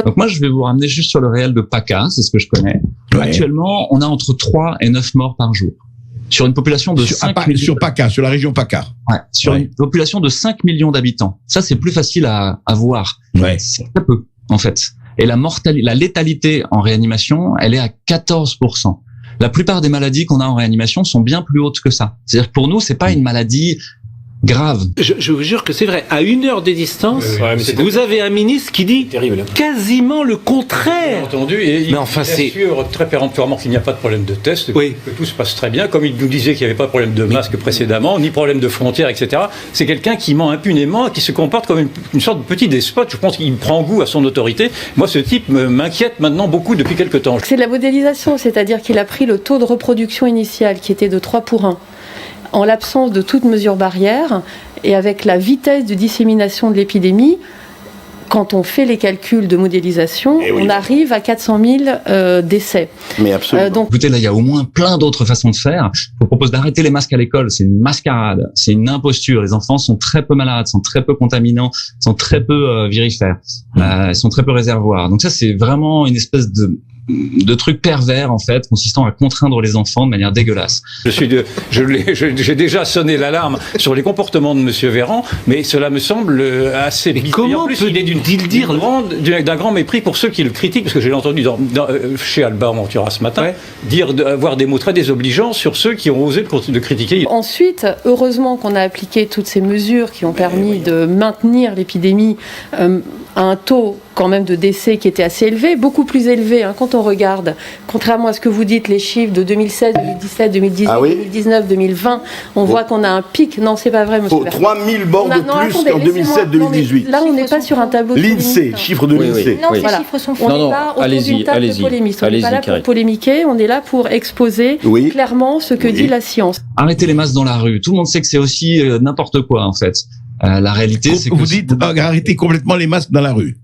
Donc moi, je vais vous ramener juste sur le réel de PACA, c'est ce que je connais. Ouais. Actuellement, on a entre 3 et 9 morts par jour. Sur une population de 5 millions. Sur PACA, sur la région PACA. Ouais, sur une population de 5 millions d'habitants. Ça, c'est plus facile à voir. Ouais. C'est très peu, en fait. Et la létalité en réanimation, elle est à 14%. La plupart des maladies qu'on a en réanimation sont bien plus hautes que ça. C'est-à-dire que pour nous, c'est pas une maladie grave. Je vous jure que c'est vrai. À 1 heure de distance, vous avez un ministre qui dit quasiment le contraire. Bien entendu, et il assure très péremptoirement qu'il n'y a pas de problème de test, que tout se passe très bien, comme il nous disait qu'il n'y avait pas de problème de masque précédemment, ni problème de frontières, etc. C'est quelqu'un qui ment impunément, qui se comporte comme une sorte de petit despote. Je pense qu'il prend goût à son autorité. Moi, ce type m'inquiète maintenant beaucoup depuis quelque temps. C'est de la modélisation, c'est-à-dire qu'il a pris le taux de reproduction initial qui était de 3 pour 1. En l'absence de toute mesure barrière et avec la vitesse de dissémination de l'épidémie, quand on fait les calculs de modélisation, on arrive à 400 000 décès. Mais absolument. Donc, écoutez, là, il y a au moins plein d'autres façons de faire. Je vous propose d'arrêter les masques à l'école. C'est une mascarade, c'est une imposture. Les enfants sont très peu malades, sont très peu contaminants, sont très peu virifères, sont très peu réservoirs. Donc ça, c'est vraiment une espèce de truc pervers, en fait, consistant à contraindre les enfants de manière dégueulasse. J'ai déjà sonné l'alarme sur les comportements de Monsieur Véran, mais cela me semble assez bizarre. Comment peut-il dire d'un grand mépris pour ceux qui le critiquent, parce que j'ai entendu chez Alba Ventura ce matin, avoir des mots très désobligeants sur ceux qui ont osé de critiquer. Ensuite, heureusement qu'on a appliqué toutes ces mesures qui ont permis de maintenir l'épidémie à un taux quand même de décès qui était assez élevé, beaucoup plus élevé quand on regarde, contrairement à ce que vous dites, les chiffres de 2016, 2017, 2018, 2019, 2020, on voit qu'on a un pic. Non, c'est pas vrai, monsieur. 3000 morts de plus qu'en 2017-2018. Là, on n'est pas sur un tableau. L'INSEE, chiffre de l'INSEE. Non, ces chiffres sont faux. On n'est pas autour d'une table de polémiste. On n'est pas là pour polémiquer, on est là pour exposer clairement ce que dit la science. Arrêtez les masques dans la rue. Tout le monde sait que c'est aussi n'importe quoi, en fait. La réalité, c'est que... Vous dites arrêtez complètement les masques dans la rue.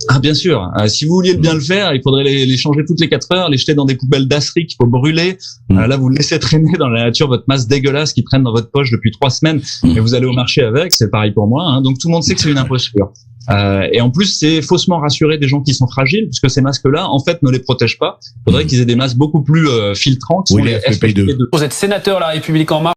Ah, bien sûr. Si vous vouliez bien le faire, il faudrait les changer toutes les 4 heures, les jeter dans des poubelles d'Afrique qu'il faut brûler. Là, vous laissez traîner dans la nature votre masque dégueulasse qui traîne dans votre poche depuis 3 semaines et vous allez au marché avec. C'est pareil pour moi. Donc, tout le monde sait que c'est une imposture. Et en plus, c'est faussement rassurer des gens qui sont fragiles, puisque ces masques-là, en fait, ne les protègent pas. Il faudrait qu'ils aient des masques beaucoup plus filtrants, qui sont les FFP2. Vous êtes sénateur La République En Marche.